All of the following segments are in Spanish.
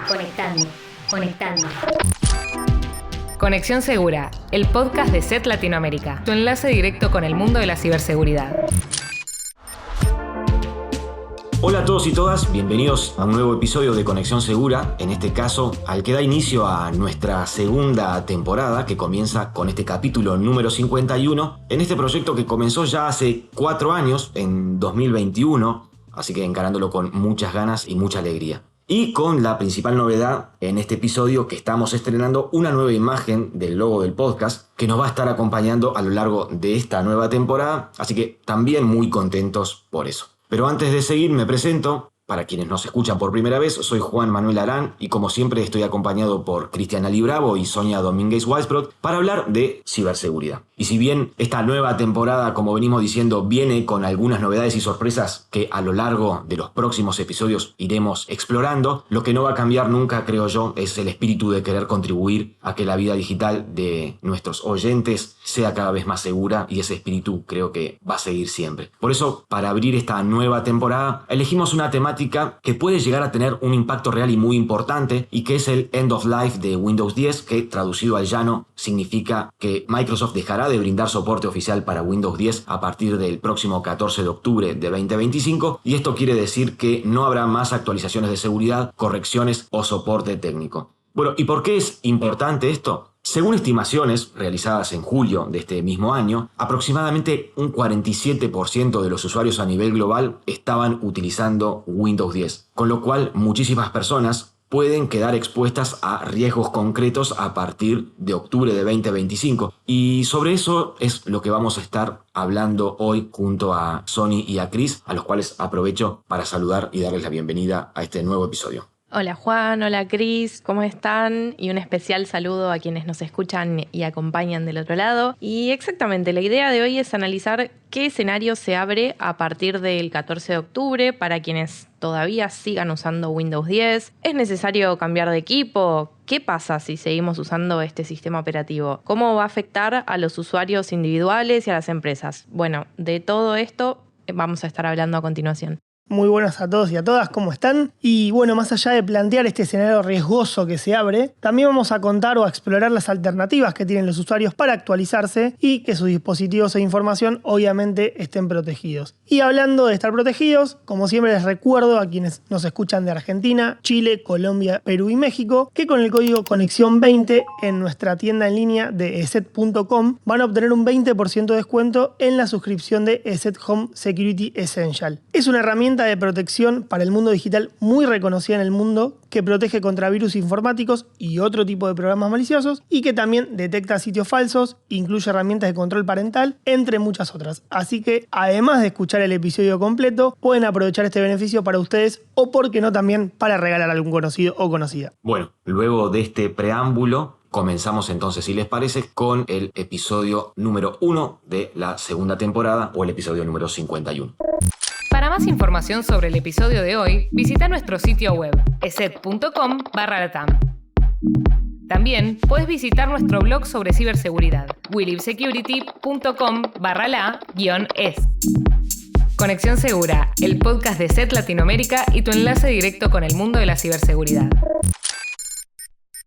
Conectando, conectando. Conexión Segura, el podcast de SET Latinoamérica, tu enlace directo con el mundo de la ciberseguridad. Hola a todos y todas, bienvenidos a un nuevo episodio de Conexión Segura, en este caso al que da inicio a nuestra segunda temporada que comienza con este capítulo número 51, en este proyecto que comenzó ya hace 4 años, en 2021, así que encarándolo con muchas ganas y mucha alegría. Y con la principal novedad en este episodio que estamos estrenando una nueva imagen del logo del podcast que nos va a estar acompañando a lo largo de esta nueva temporada, así que también muy contentos por eso. Pero antes de seguir me presento. Para quienes nos escuchan por primera vez, soy Juan Manuel Arán y como siempre estoy acompañado por Cristian Ali Bravo y Sonia Domínguez Weisbrot para hablar de ciberseguridad. Y si bien esta nueva temporada, como venimos diciendo, viene con algunas novedades y sorpresas que a lo largo de los próximos episodios iremos explorando, lo que no va a cambiar nunca, creo yo, es el espíritu de querer contribuir a que la vida digital de nuestros oyentes sea cada vez más segura, y ese espíritu creo que va a seguir siempre. Por eso, para abrir esta nueva temporada, elegimos una temática que puede llegar a tener un impacto real y muy importante, y que es el End of Life de Windows 10, que traducido al llano significa que Microsoft dejará de brindar soporte oficial para Windows 10 a partir del próximo 14 de octubre de 2025, y esto quiere decir que no habrá más actualizaciones de seguridad, correcciones o soporte técnico. Bueno, ¿y por qué es importante esto? Según estimaciones realizadas en julio de este mismo año, aproximadamente un 47% de los usuarios a nivel global estaban utilizando Windows 10, con lo cual muchísimas personas pueden quedar expuestas a riesgos concretos a partir de octubre de 2025. Y sobre eso es lo que vamos a estar hablando hoy junto a Sony y a Chris, a los cuales aprovecho para saludar y darles la bienvenida a este nuevo episodio. Hola Juan, hola Cris, ¿cómo están? Y un especial saludo a quienes nos escuchan y acompañan del otro lado. Y exactamente, la idea de hoy es analizar qué escenario se abre a partir del 14 de octubre para quienes todavía sigan usando Windows 10. ¿Es necesario cambiar de equipo? ¿Qué pasa si seguimos usando este sistema operativo? ¿Cómo va a afectar a los usuarios individuales y a las empresas? Bueno, de todo esto vamos a estar hablando a continuación. Muy buenas a todos y a todas, ¿cómo están? Y bueno, más allá de plantear este escenario riesgoso que se abre, también vamos a contar o a explorar las alternativas que tienen los usuarios para actualizarse y que sus dispositivos e información obviamente estén protegidos. Y hablando de estar protegidos, como siempre les recuerdo a quienes nos escuchan de Argentina, Chile, Colombia, Perú y México, que con el código Conexión20 en nuestra tienda en línea de ESET.com van a obtener un 20% de descuento en la suscripción de ESET Home Security Essential. Es una herramienta de protección para el mundo digital muy reconocida en el mundo, que protege contra virus informáticos y otro tipo de programas maliciosos, y que también detecta sitios falsos, incluye herramientas de control parental, entre muchas otras. Así que, además de escuchar el episodio completo, pueden aprovechar este beneficio para ustedes, o por qué no también para regalar a algún conocido o conocida. Bueno, luego de este preámbulo, comenzamos entonces, si les parece, con el episodio número 1 de la segunda temporada, o el episodio número 51. Para más información sobre el episodio de hoy, visita nuestro sitio web, eset.com/latam. También puedes visitar nuestro blog sobre ciberseguridad, welivesecurity.com/la-es. Conexión Segura, el podcast de SET Latinoamérica y tu enlace directo con el mundo de la ciberseguridad.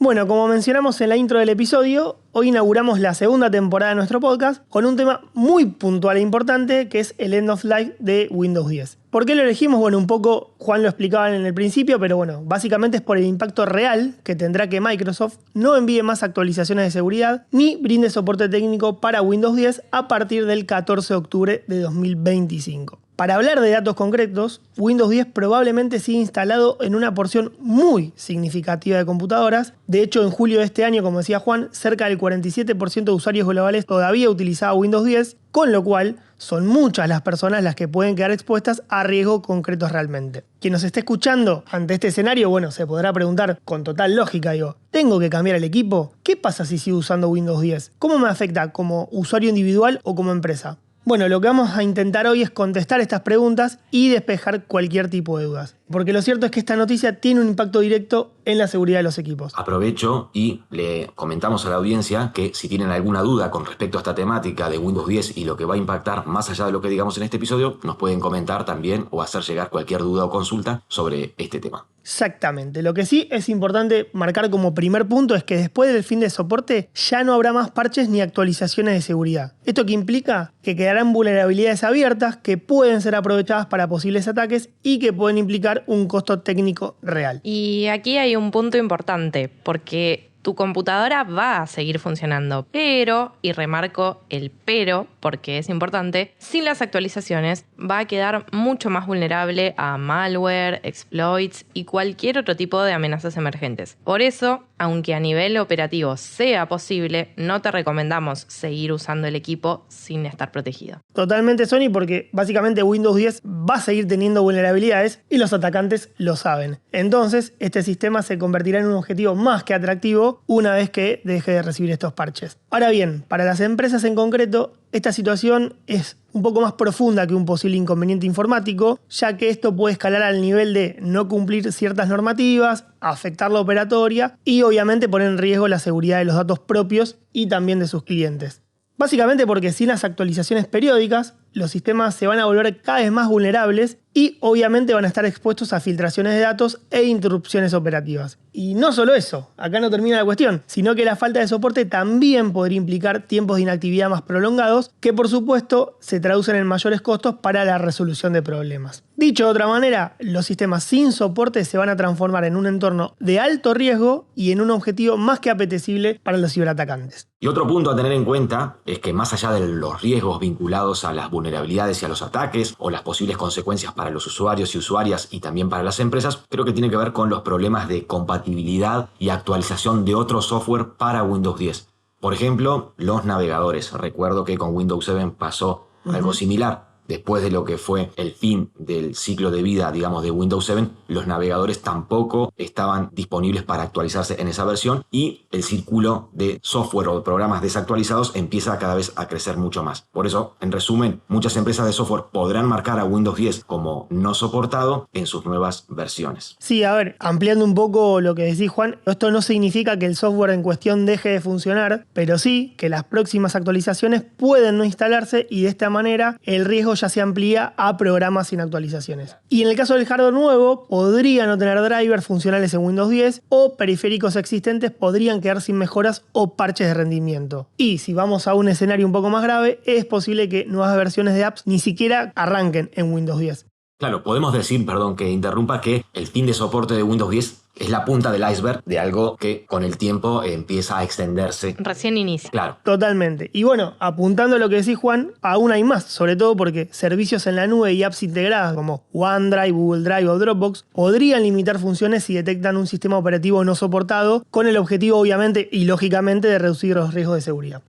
Bueno, como mencionamos en la intro del episodio, hoy inauguramos la segunda temporada de nuestro podcast con un tema muy puntual e importante, que es el End of Life de Windows 10. ¿Por qué lo elegimos? Bueno, un poco Juan lo explicaba en el principio, pero bueno, básicamente es por el impacto real que tendrá que Microsoft no envíe más actualizaciones de seguridad ni brinde soporte técnico para Windows 10 a partir del 14 de octubre de 2025. Para hablar de datos concretos, Windows 10 probablemente sigue instalado en una porción muy significativa de computadoras. De hecho, en julio de este año, como decía Juan, cerca del 47% de usuarios globales todavía utilizaba Windows 10, con lo cual son muchas las personas las que pueden quedar expuestas a riesgos concretos realmente. Quien nos esté escuchando ante este escenario, bueno, se podrá preguntar con total lógica, ¿tengo que cambiar el equipo? ¿Qué pasa si sigo usando Windows 10? ¿Cómo me afecta como usuario individual o como empresa? Bueno, lo que vamos a intentar hoy es contestar estas preguntas y despejar cualquier tipo de dudas. Porque lo cierto es que esta noticia tiene un impacto directo en la seguridad de los equipos. Aprovecho y le comentamos a la audiencia que si tienen alguna duda con respecto a esta temática de Windows 10 y lo que va a impactar más allá de lo que digamos en este episodio, nos pueden comentar también o hacer llegar cualquier duda o consulta sobre este tema. Exactamente. Lo que sí es importante marcar como primer punto es que después del fin de soporte ya no habrá más parches ni actualizaciones de seguridad. ¿Esto qué implica? Que quedarán vulnerabilidades abiertas que pueden ser aprovechadas para posibles ataques y que pueden implicar un costo técnico real. Y aquí hay un punto importante, porque tu computadora va a seguir funcionando, pero, y remarco el pero porque es importante, sin las actualizaciones va a quedar mucho más vulnerable a malware, exploits y cualquier otro tipo de amenazas emergentes. Por eso, aunque a nivel operativo sea posible, no te recomendamos seguir usando el equipo sin estar protegido. Totalmente, Sony, porque básicamente Windows 10 va a seguir teniendo vulnerabilidades y los atacantes lo saben. Entonces, este sistema se convertirá en un objetivo más que atractivo una vez que deje de recibir estos parches. Ahora bien, para las empresas en concreto, esta situación es un poco más profunda que un posible inconveniente informático, ya que esto puede escalar al nivel de no cumplir ciertas normativas, afectar la operatoria y obviamente poner en riesgo la seguridad de los datos propios y también de sus clientes. Básicamente porque sin las actualizaciones periódicas, los sistemas se van a volver cada vez más vulnerables y obviamente van a estar expuestos a filtraciones de datos e interrupciones operativas. Y no solo eso, acá no termina la cuestión, sino que la falta de soporte también podría implicar tiempos de inactividad más prolongados, que por supuesto se traducen en mayores costos para la resolución de problemas. Dicho de otra manera, los sistemas sin soporte se van a transformar en un entorno de alto riesgo y en un objetivo más que apetecible para los ciberatacantes. Y otro punto a tener en cuenta es que más allá de los riesgos vinculados a las vulnerabilidades y a los ataques o las posibles consecuencias para los usuarios y usuarias y también para las empresas, creo que tiene que ver con los problemas de compatibilidad y actualización de otro software para Windows 10. Por ejemplo, los navegadores. Recuerdo que con Windows 7 pasó algo similar. Después de lo que fue el fin del ciclo de vida, digamos, de Windows 7, los navegadores tampoco estaban disponibles para actualizarse en esa versión y el círculo de software o de programas desactualizados empieza cada vez a crecer mucho más. Por eso, en resumen, muchas empresas de software podrán marcar a Windows 10 como no soportado en sus nuevas versiones. Sí, a ver, ampliando un poco lo que decís, Juan, esto no significa que el software en cuestión deje de funcionar, pero sí que las próximas actualizaciones pueden no instalarse y de esta manera el riesgo ya se amplía a programas sin actualizaciones. Y en el caso del hardware nuevo, podría no tener drivers funcionales en Windows 10 o periféricos existentes podrían quedar sin mejoras o parches de rendimiento. Y si vamos a un escenario un poco más grave, es posible que nuevas versiones de apps ni siquiera arranquen en Windows 10. Claro, podemos decir, perdón que interrumpa, que el fin de soporte de Windows 10 es la punta del iceberg de algo que con el tiempo empieza a extenderse. Recién inicia. Claro. Totalmente. Y bueno, apuntando a lo que decís, Juan, aún hay más, sobre todo porque servicios en la nube y apps integradas como OneDrive, Google Drive o Dropbox podrían limitar funciones si detectan un sistema operativo no soportado, con el objetivo obviamente y lógicamente de reducir los riesgos de seguridad.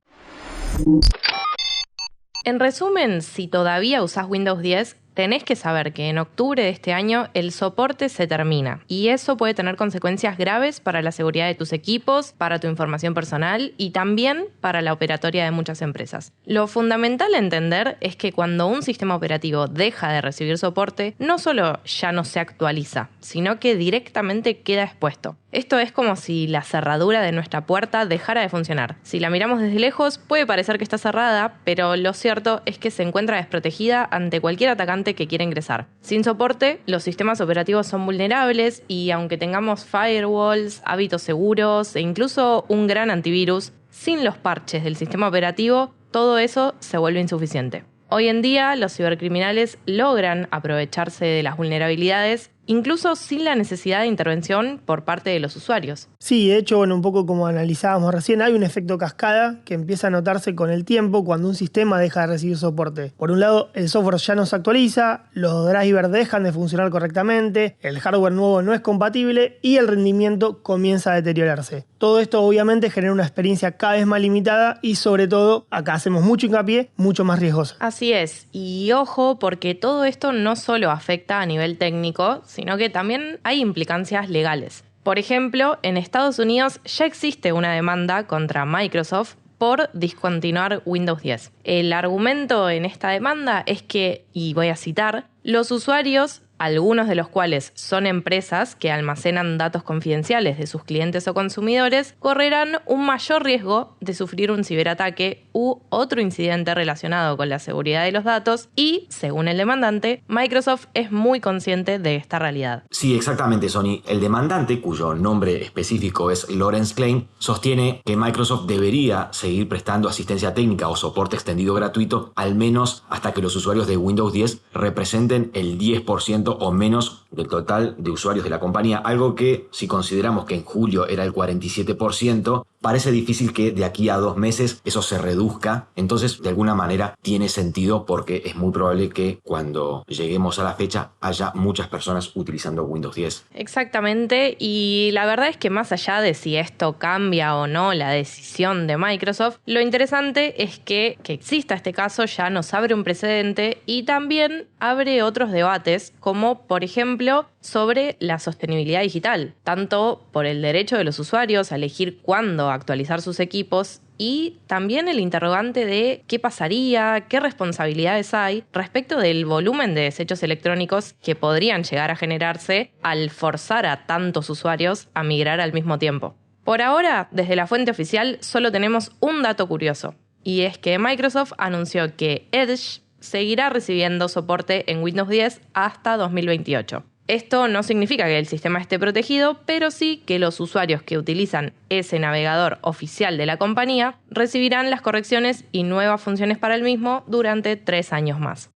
En resumen, si todavía usás Windows 10, tenés que saber que en octubre de este año el soporte se termina y eso puede tener consecuencias graves para la seguridad de tus equipos, para tu información personal y también para la operatoria de muchas empresas. Lo fundamental a entender es que cuando un sistema operativo deja de recibir soporte, no solo ya no se actualiza, sino que directamente queda expuesto. Esto es como si la cerradura de nuestra puerta dejara de funcionar. Si la miramos desde lejos, puede parecer que está cerrada, pero lo cierto es que se encuentra desprotegida ante cualquier atacante que quiera ingresar. Sin soporte, los sistemas operativos son vulnerables y aunque tengamos firewalls, hábitos seguros e incluso un gran antivirus, sin los parches del sistema operativo, todo eso se vuelve insuficiente. Hoy en día, los cibercriminales logran aprovecharse de las vulnerabilidades incluso sin la necesidad de intervención por parte de los usuarios. Sí, de hecho, un poco como analizábamos recién, hay un efecto cascada que empieza a notarse con el tiempo cuando un sistema deja de recibir soporte. Por un lado, el software ya no se actualiza, los drivers dejan de funcionar correctamente, el hardware nuevo no es compatible y el rendimiento comienza a deteriorarse. Todo esto obviamente genera una experiencia cada vez más limitada y sobre todo, acá hacemos mucho hincapié, mucho más riesgosa. Así es, y ojo porque todo esto no solo afecta a nivel técnico, sino que también hay implicancias legales. Por ejemplo, en Estados Unidos ya existe una demanda contra Microsoft por discontinuar Windows 10. El argumento en esta demanda es que, y voy a citar, los usuarios algunos de los cuales son empresas que almacenan datos confidenciales de sus clientes o consumidores, correrán un mayor riesgo de sufrir un ciberataque u otro incidente relacionado con la seguridad de los datos y, según el demandante, Microsoft es muy consciente de esta realidad. Sí, exactamente, Sony. El demandante, cuyo nombre específico es Lawrence Klein, sostiene que Microsoft debería seguir prestando asistencia técnica o soporte extendido gratuito, al menos hasta que los usuarios de Windows 10 representen el 10% o menos del total de usuarios de la compañía, algo que, si consideramos que en julio era el 47%, parece difícil que de aquí a 2 meses eso se reduzca. Entonces, de alguna manera, tiene sentido porque es muy probable que cuando lleguemos a la fecha haya muchas personas utilizando Windows 10. Exactamente, y la verdad es que más allá de si esto cambia o no la decisión de Microsoft, lo interesante es que exista este caso ya nos abre un precedente y también abre otros debates, como por ejemplo sobre la sostenibilidad digital, tanto por el derecho de los usuarios a elegir cuándo actualizar sus equipos y también el interrogante de qué pasaría, qué responsabilidades hay respecto del volumen de desechos electrónicos que podrían llegar a generarse al forzar a tantos usuarios a migrar al mismo tiempo. Por ahora, desde la fuente oficial, solo tenemos un dato curioso, y es que Microsoft anunció que Edge seguirá recibiendo soporte en Windows 10 hasta 2028. Esto no significa que el sistema esté protegido, pero sí que los usuarios que utilizan ese navegador oficial de la compañía recibirán las correcciones y nuevas funciones para el mismo durante 3 años más.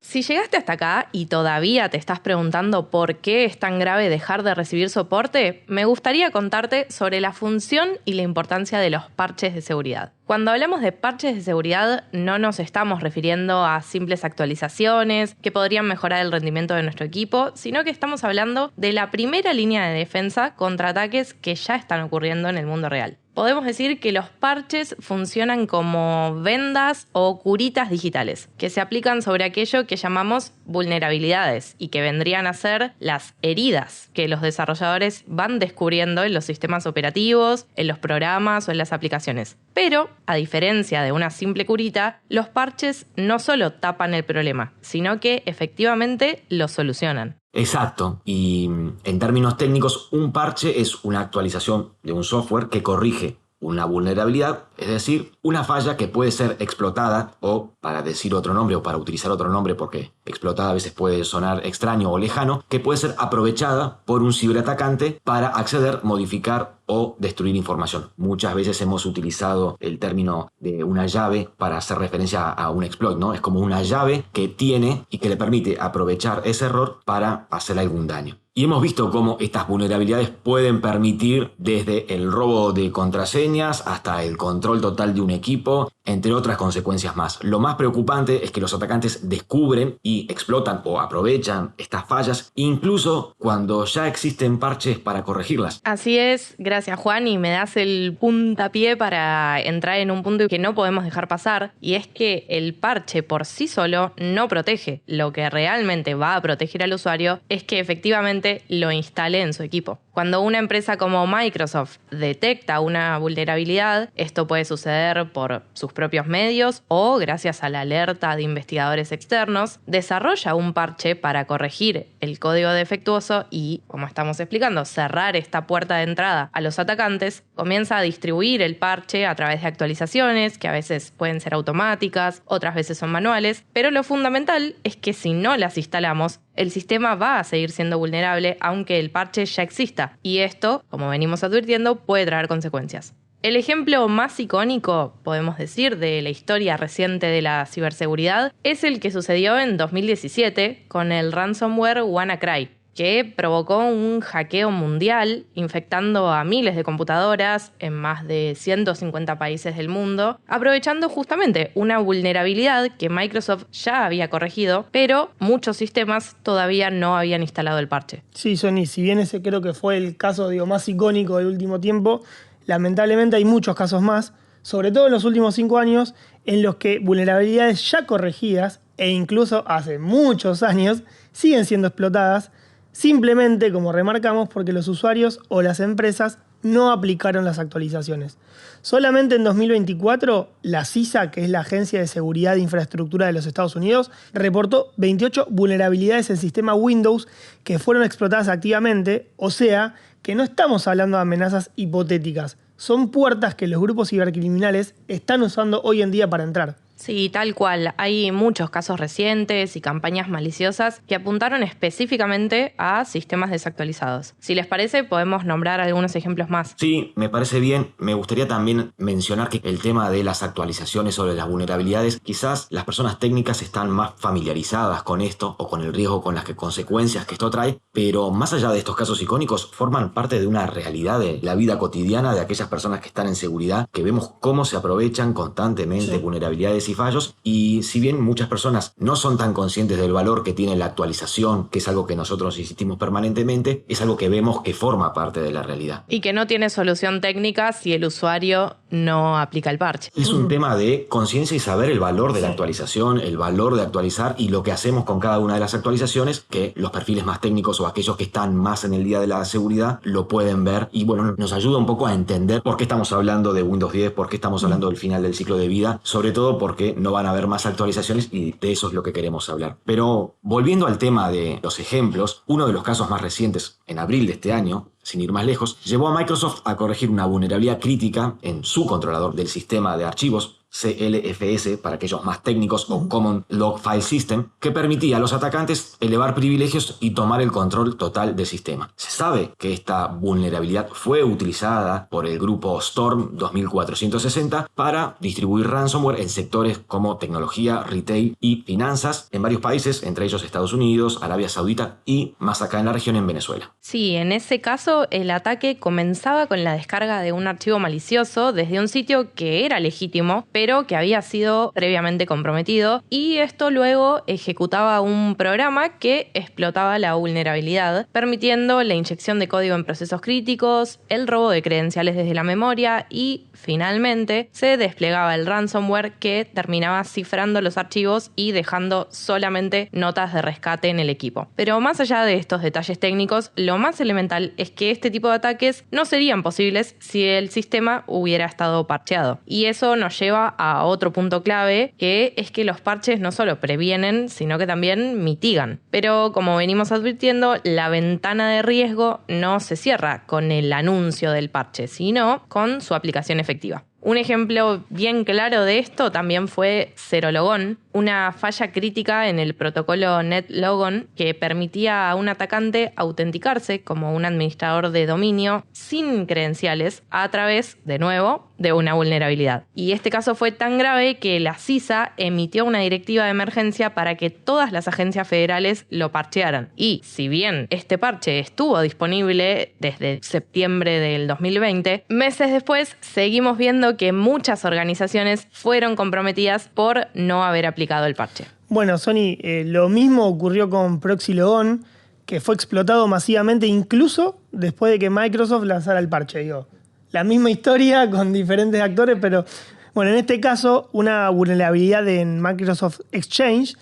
Si llegaste hasta acá y todavía te estás preguntando por qué es tan grave dejar de recibir soporte, me gustaría contarte sobre la función y la importancia de los parches de seguridad. Cuando hablamos de parches de seguridad, no nos estamos refiriendo a simples actualizaciones que podrían mejorar el rendimiento de nuestro equipo, sino que estamos hablando de la primera línea de defensa contra ataques que ya están ocurriendo en el mundo real. Podemos decir que los parches funcionan como vendas o curitas digitales, que se aplican sobre aquello que llamamos vulnerabilidades y que vendrían a ser las heridas que los desarrolladores van descubriendo en los sistemas operativos, en los programas o en las aplicaciones. Pero, a diferencia de una simple curita, los parches no solo tapan el problema, sino que efectivamente lo solucionan. Exacto, y en términos técnicos, un parche es una actualización de un software que corrige una vulnerabilidad, es decir, una falla que puede ser explotada, o para decir otro nombre o para utilizar otro nombre porque explotada a veces puede sonar extraño o lejano, que puede ser aprovechada por un ciberatacante para acceder, modificar o destruir información. Muchas veces hemos utilizado el término de una llave para hacer referencia a un exploit, ¿no? Es como una llave que tiene y que le permite aprovechar ese error para hacer algún daño. Y hemos visto cómo estas vulnerabilidades pueden permitir desde el robo de contraseñas hasta el control total de un equipo, entre otras consecuencias más. Lo más preocupante es que los atacantes descubren y explotan o aprovechan estas fallas, incluso cuando ya existen parches para corregirlas. Así es, gracias Juan, y me das el puntapié para entrar en un punto que no podemos dejar pasar, y es que el parche por sí solo no protege. Lo que realmente va a proteger al usuario es que efectivamente lo instale en su equipo. Cuando una empresa como Microsoft detecta una vulnerabilidad, esto puede suceder por sus propios medios o gracias a la alerta de investigadores externos, desarrolla un parche para corregir el código defectuoso y, como estamos explicando, cerrar esta puerta de entrada a los atacantes, comienza a distribuir el parche a través de actualizaciones que a veces pueden ser automáticas, otras veces son manuales, pero lo fundamental es que si no las instalamos, el sistema va a seguir siendo vulnerable aunque el parche ya exista, y esto, como venimos advirtiendo, puede traer consecuencias. El ejemplo más icónico, podemos decir, de la historia reciente de la ciberseguridad es el que sucedió en 2017 con el ransomware WannaCry, que provocó un hackeo mundial, infectando a miles de computadoras en más de 150 países del mundo, aprovechando justamente una vulnerabilidad que Microsoft ya había corregido, pero muchos sistemas todavía no habían instalado el parche. Sí, Sony, si bien ese creo que fue el caso más icónico del último tiempo, lamentablemente hay muchos casos más, sobre todo en los últimos 5 años, en los que vulnerabilidades ya corregidas, e incluso hace muchos años, siguen siendo explotadas, simplemente, como remarcamos, porque los usuarios o las empresas no aplicaron las actualizaciones. Solamente en 2024, la CISA, que es la Agencia de Seguridad de Infraestructura de los Estados Unidos, reportó 28 vulnerabilidades en sistema Windows que fueron explotadas activamente, o sea, que no estamos hablando de amenazas hipotéticas, son puertas que los grupos cibercriminales están usando hoy en día para entrar. Sí, tal cual. Hay muchos casos recientes y campañas maliciosas que apuntaron específicamente a sistemas desactualizados. Si les parece, podemos nombrar algunos ejemplos más. Sí, me parece bien. Me gustaría también mencionar que el tema de las actualizaciones sobre las vulnerabilidades, quizás las personas técnicas están más familiarizadas con esto o con el riesgo, con las consecuencias que esto trae, pero más allá de estos casos icónicos, forman parte de una realidad de la vida cotidiana de aquellas personas que están en seguridad, que vemos cómo se aprovechan constantemente vulnerabilidades y fallos, y si bien muchas personas no son tan conscientes del valor que tiene la actualización, que es algo que nosotros insistimos permanentemente, es algo que vemos que forma parte de la realidad. Y que no tiene solución técnica si el usuario no aplica el parche. Es un tema de conciencia y saber el valor de la actualización, el valor de actualizar y lo que hacemos con cada una de las actualizaciones, que los perfiles más técnicos o aquellos que están más en el día de la seguridad lo pueden ver, y bueno, nos ayuda un poco a entender por qué estamos hablando de Windows 10, por qué estamos hablando del final del ciclo de vida, sobre todo porque no van a haber más actualizaciones y de eso es lo que queremos hablar. Pero volviendo al tema de los ejemplos, uno de los casos más recientes, en abril de este año, sin ir más lejos, llevó a Microsoft a corregir una vulnerabilidad crítica en su controlador del sistema de archivos, CLFS para aquellos más técnicos, o Common Log File System, que permitía a los atacantes elevar privilegios y tomar el control total del sistema. Se sabe que esta vulnerabilidad fue utilizada por el grupo Storm 2460 para distribuir ransomware en sectores como tecnología, retail y finanzas en varios países, entre ellos Estados Unidos, Arabia Saudita y más acá en la región en Venezuela. Sí, en ese caso el ataque comenzaba con la descarga de un archivo malicioso desde un sitio que era legítimo, pero que había sido previamente comprometido, y esto luego ejecutaba un programa que explotaba la vulnerabilidad, permitiendo la inyección de código en procesos críticos, el robo de credenciales desde la memoria y, finalmente, se desplegaba el ransomware que terminaba cifrando los archivos y dejando solamente notas de rescate en el equipo. Pero más allá de estos detalles técnicos, lo más elemental es que este tipo de ataques no serían posibles si el sistema hubiera estado parcheado. Y eso nos lleva a otro punto clave, que es que los parches no solo previenen, sino que también mitigan. Pero como venimos advirtiendo, la ventana de riesgo no se cierra con el anuncio del parche, sino con su aplicación efectiva. Un ejemplo bien claro de esto también fue Zerologon, una falla crítica en el protocolo NetLogon que permitía a un atacante autenticarse como un administrador de dominio sin credenciales a través, de nuevo, de una vulnerabilidad. Y este caso fue tan grave que la CISA emitió una directiva de emergencia para que todas las agencias federales lo parchearan. Y si bien este parche estuvo disponible desde septiembre del 2020, meses después seguimos viendo que muchas organizaciones fueron comprometidas por no haber aplicado el parche. Bueno, Sony, lo mismo ocurrió con ProxyLogon, que fue explotado masivamente incluso después de que Microsoft lanzara el parche. Digo, la misma historia con diferentes actores, pero bueno, en este caso una vulnerabilidad en Microsoft Exchange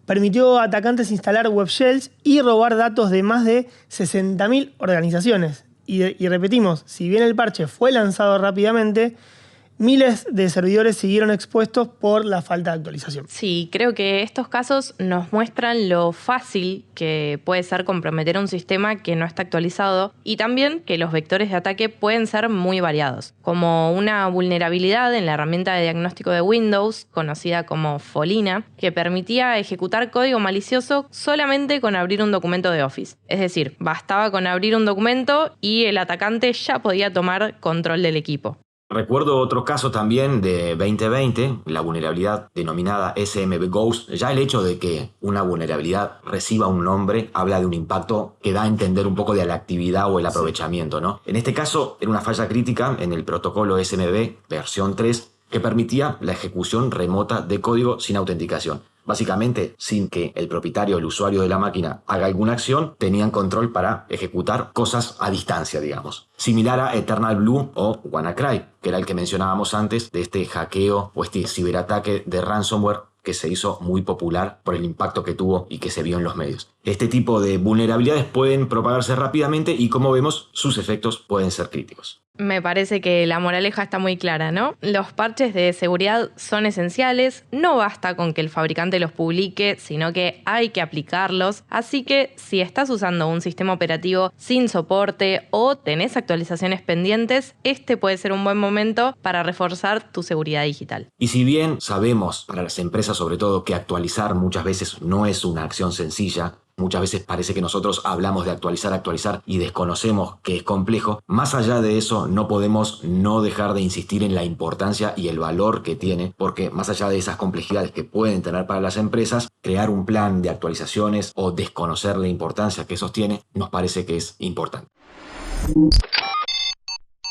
permitió a atacantes instalar web shells y robar datos de más de 60.000 organizaciones. Y repetimos, si bien el parche fue lanzado rápidamente, miles de servidores siguieron expuestos por la falta de actualización. Sí, creo que estos casos nos muestran lo fácil que puede ser comprometer un sistema que no está actualizado, y también que los vectores de ataque pueden ser muy variados, como una vulnerabilidad en la herramienta de diagnóstico de Windows, conocida como Folina, que permitía ejecutar código malicioso solamente con abrir un documento de Office. Es decir, bastaba con abrir un documento y el atacante ya podía tomar control del equipo. Recuerdo otro caso también de 2020, la vulnerabilidad denominada SMB Ghost. Ya el hecho de que una vulnerabilidad reciba un nombre habla de un impacto que da a entender un poco de la actividad o el aprovechamiento, ¿no? En este caso era una falla crítica en el protocolo SMB versión 3 que permitía la ejecución remota de código sin autenticación. Básicamente, sin que el propietario, el usuario de la máquina, haga alguna acción, tenían control para ejecutar cosas a distancia, digamos. Similar a Eternal Blue o WannaCry, que era el que mencionábamos antes, de este hackeo o este ciberataque de ransomware que se hizo muy popular por el impacto que tuvo y que se vio en los medios. Este tipo de vulnerabilidades pueden propagarse rápidamente y, como vemos, sus efectos pueden ser críticos. Me parece que la moraleja está muy clara, ¿no? Los parches de seguridad son esenciales, no basta con que el fabricante los publique, sino que hay que aplicarlos. Así que si estás usando un sistema operativo sin soporte o tenés actualizaciones pendientes, este puede ser un buen momento para reforzar tu seguridad digital. Y si bien sabemos, para las empresas sobre todo, que actualizar muchas veces no es una acción sencilla, muchas veces parece que nosotros hablamos de actualizar y desconocemos que es complejo. Más allá de eso, no podemos no dejar de insistir en la importancia y el valor que tiene, porque más allá de esas complejidades que pueden tener para las empresas, crear un plan de actualizaciones o desconocer la importancia que esos tiene, nos parece que es importante.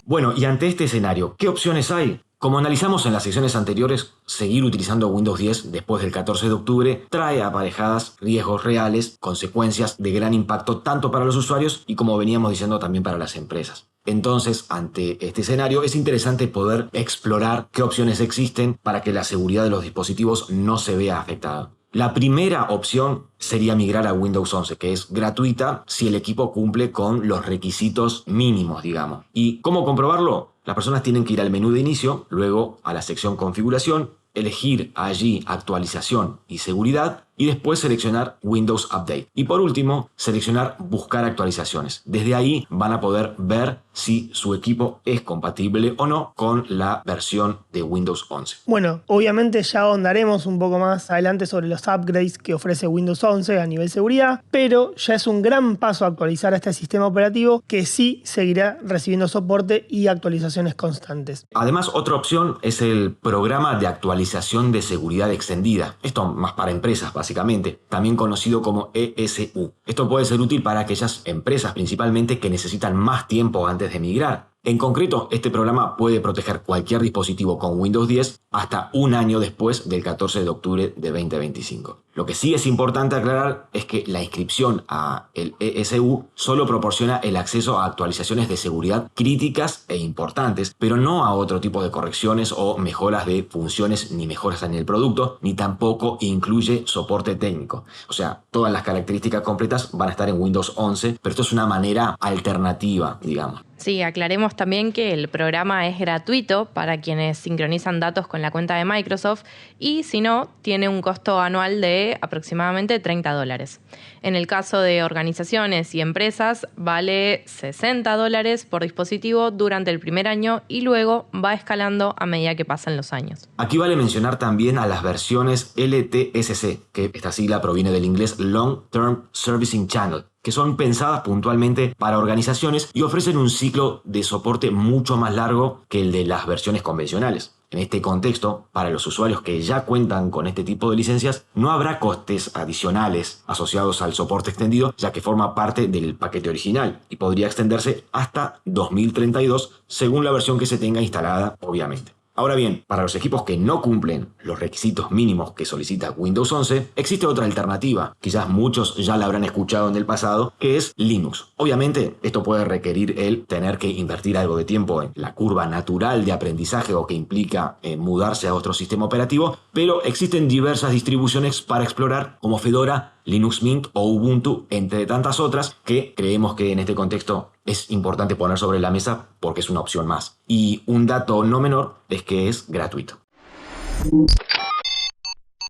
Bueno, y ante este escenario, ¿qué opciones hay? Como analizamos en las secciones anteriores, seguir utilizando Windows 10 después del 14 de octubre trae aparejadas riesgos reales, consecuencias de gran impacto tanto para los usuarios y, como veníamos diciendo, también para las empresas. Entonces, ante este escenario, es interesante poder explorar qué opciones existen para que la seguridad de los dispositivos no se vea afectada. La primera opción sería migrar a Windows 11, que es gratuita si el equipo cumple con los requisitos mínimos, digamos. ¿Y cómo comprobarlo? Las personas tienen que ir al menú de inicio, luego a la sección configuración, elegir allí actualización y seguridad y después seleccionar Windows Update. Y por último, seleccionar buscar actualizaciones. Desde ahí van a poder ver si su equipo es compatible o no con la versión de Windows 11. Bueno, obviamente ya ahondaremos un poco más adelante sobre los upgrades que ofrece Windows 11 a nivel seguridad, pero ya es un gran paso actualizar a este sistema operativo que sí seguirá recibiendo soporte y actualizaciones constantes. Además, otra opción es el programa de actualización de seguridad extendida. Esto más para empresas, básicamente, también conocido como ESU. Esto puede ser útil para aquellas empresas principalmente que necesitan más tiempo antes de migrar. En concreto, este programa puede proteger cualquier dispositivo con Windows 10 hasta un año después del 14 de octubre de 2025. Lo que sí es importante aclarar es que la inscripción a el ESU solo proporciona el acceso a actualizaciones de seguridad críticas e importantes, pero no a otro tipo de correcciones o mejoras de funciones ni mejoras en el producto, ni tampoco incluye soporte técnico. O sea, todas las características completas van a estar en Windows 11, pero esto es una manera alternativa, digamos. Sí, aclaremos también que el programa es gratuito para quienes sincronizan datos con la cuenta de Microsoft y si no, tiene un costo anual de aproximadamente $30. En el caso de organizaciones y empresas, vale $60 por dispositivo durante el primer año y luego va escalando a medida que pasan los años. Aquí vale mencionar también a las versiones LTSC, que esta sigla proviene del inglés Long Term Servicing Channel, que son pensadas puntualmente para organizaciones y ofrecen un ciclo de soporte mucho más largo que el de las versiones convencionales. En este contexto, para los usuarios que ya cuentan con este tipo de licencias, no habrá costes adicionales asociados al soporte extendido, ya que forma parte del paquete original y podría extenderse hasta 2032 según la versión que se tenga instalada, obviamente. Ahora bien, para los equipos que no cumplen los requisitos mínimos que solicita Windows 11, existe otra alternativa, quizás muchos ya la habrán escuchado en el pasado, que es Linux. Obviamente, esto puede requerir el tener que invertir algo de tiempo en la curva natural de aprendizaje o que implica mudarse a otro sistema operativo, pero existen diversas distribuciones para explorar como Fedora, Linux Mint o Ubuntu, entre tantas otras que creemos que en este contexto es importante poner sobre la mesa porque es una opción más. Y un dato no menor es que es gratuito.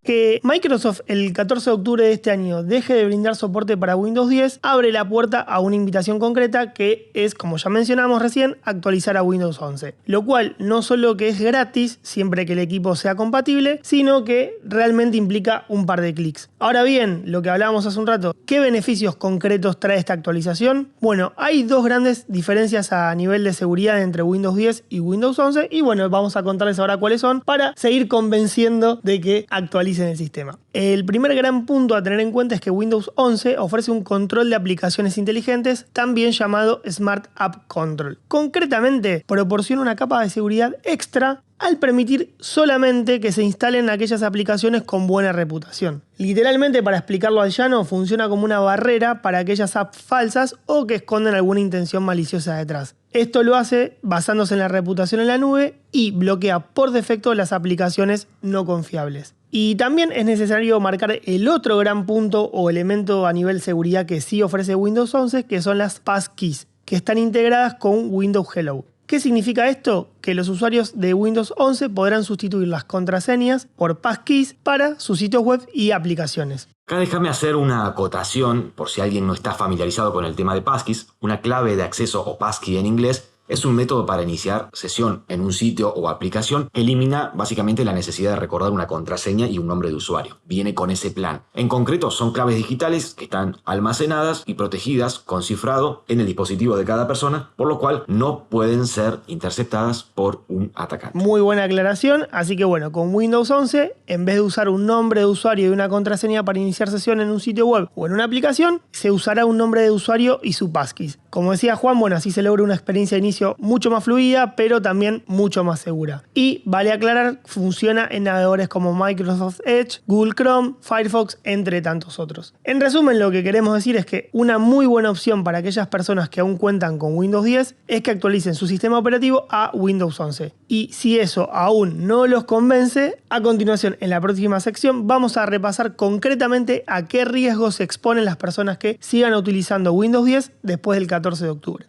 Que Microsoft el 14 de octubre de este año deje de brindar soporte para Windows 10 abre la puerta a una invitación concreta que es, como ya mencionamos recién, actualizar a Windows 11. Lo cual no solo que es gratis siempre que el equipo sea compatible, sino que realmente implica un par de clics. Ahora bien, lo que hablábamos hace un rato, ¿qué beneficios concretos trae esta actualización? Bueno, hay dos grandes diferencias a nivel de seguridad entre Windows 10 y Windows 11 y bueno, vamos a contarles ahora cuáles son para seguir convenciendo de que actualicen el sistema. El primer gran punto a tener en cuenta es que Windows 11 ofrece un control de aplicaciones inteligentes, también llamado Smart App Control. Concretamente, proporciona una capa de seguridad extra al permitir solamente que se instalen aquellas aplicaciones con buena reputación. Literalmente, para explicarlo al llano, funciona como una barrera para aquellas apps falsas o que esconden alguna intención maliciosa detrás. Esto lo hace basándose en la reputación en la nube y bloquea por defecto las aplicaciones no confiables. Y también es necesario marcar el otro gran punto o elemento a nivel seguridad que sí ofrece Windows 11, que son las passkeys, que están integradas con Windows Hello. ¿Qué significa esto? Que los usuarios de Windows 11 podrán sustituir las contraseñas por passkeys para sus sitios web y aplicaciones. Acá déjame hacer una acotación por si alguien no está familiarizado con el tema de passkeys. Una clave de acceso o passkey en inglés es un método para iniciar sesión en un sitio o aplicación que elimina básicamente la necesidad de recordar una contraseña y un nombre de usuario. Viene con ese plan. En concreto son claves digitales que están almacenadas y protegidas con cifrado en el dispositivo de cada persona, por lo cual no pueden ser interceptadas por un atacante. Muy buena aclaración, así que bueno, con Windows 11, en vez de usar un nombre de usuario y una contraseña para iniciar sesión en un sitio web o en una aplicación, se usará un nombre de usuario y su passkey. Como decía Juan, bueno, así se logra una experiencia de inicio mucho más fluida, pero también mucho más segura. Y vale aclarar, funciona en navegadores como Microsoft Edge, Google Chrome, Firefox, entre tantos otros. En resumen, lo que queremos decir es que una muy buena opción para aquellas personas que aún cuentan con Windows 10 es que actualicen su sistema operativo a Windows 11. Y si eso aún no los convence, a continuación en la próxima sección vamos a repasar concretamente a qué riesgos se exponen las personas que sigan utilizando Windows 10 después del 14 de octubre.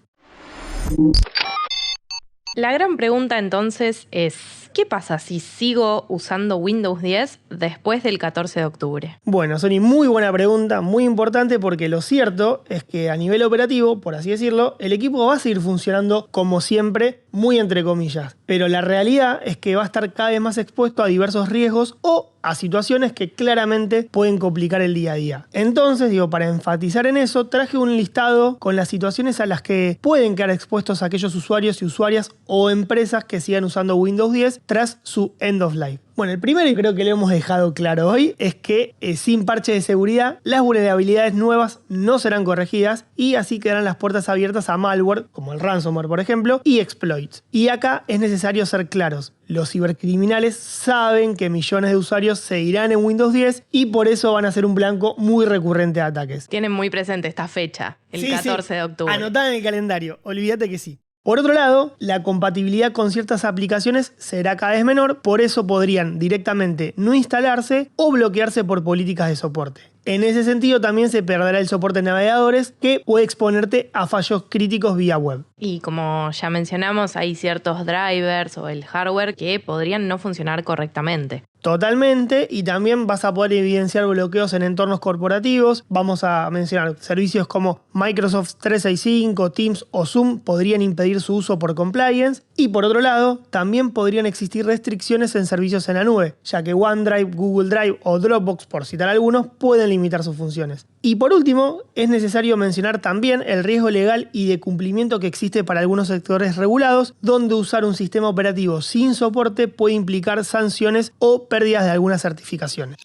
La gran pregunta entonces es, ¿qué pasa si sigo usando Windows 10 después del 14 de octubre? Bueno, Sony, muy buena pregunta, muy importante, porque lo cierto es que a nivel operativo, por así decirlo, el equipo va a seguir funcionando como siempre, muy entre comillas. Pero la realidad es que va a estar cada vez más expuesto a diversos riesgos o a situaciones que claramente pueden complicar el día a día. Entonces, para enfatizar en eso, traje un listado con las situaciones a las que pueden quedar expuestos aquellos usuarios y usuarias o empresas que sigan usando Windows 10 tras su end of life. Bueno, el primero, y creo que lo hemos dejado claro hoy, es que sin parche de seguridad, las vulnerabilidades nuevas no serán corregidas y así quedarán las puertas abiertas a malware, como el ransomware por ejemplo, y exploits. Y acá es necesario ser claros. Los cibercriminales saben que millones de usuarios seguirán en Windows 10 y por eso van a ser un blanco muy recurrente de ataques. Tienen muy presente esta fecha, el 14 de octubre. Anotada en el calendario, olvídate que sí. Por otro lado, la compatibilidad con ciertas aplicaciones será cada vez menor, por eso podrían directamente no instalarse o bloquearse por políticas de soporte. En ese sentido también se perderá el soporte de navegadores que puede exponerte a fallos críticos vía web. Y como ya mencionamos, hay ciertos drivers o el hardware que podrían no funcionar correctamente. Totalmente, y también vas a poder evidenciar bloqueos en entornos corporativos. Vamos a mencionar servicios como Microsoft 365, Teams o Zoom podrían impedir su uso por compliance. Y por otro lado, también podrían existir restricciones en servicios en la nube, ya que OneDrive, Google Drive o Dropbox, por citar algunos, pueden limitar sus funciones. Y por último, es necesario mencionar también el riesgo legal y de cumplimiento que existe para algunos sectores regulados, donde usar un sistema operativo sin soporte puede implicar sanciones o pérdidas de algunas certificaciones.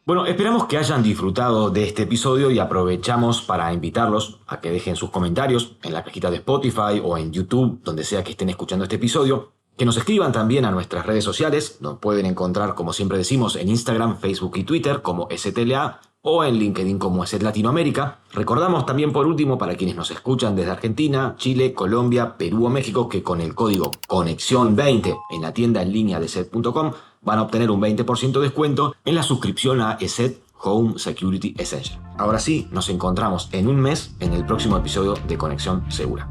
Bueno, esperamos que hayan disfrutado de este episodio y aprovechamos para invitarlos a que dejen sus comentarios en la cajita de Spotify o en YouTube, donde sea que estén escuchando este episodio. Que nos escriban también a nuestras redes sociales. Nos pueden encontrar, como siempre decimos, en Instagram, Facebook y Twitter como STLA o en LinkedIn como ESET Latinoamérica. Recordamos también por último para quienes nos escuchan desde Argentina, Chile, Colombia, Perú o México que con el código Conexión20 en la tienda en línea de ESET.com van a obtener un 20% de descuento en la suscripción a ESET Home Security Essential. Ahora sí, nos encontramos en un mes en el próximo episodio de Conexión Segura.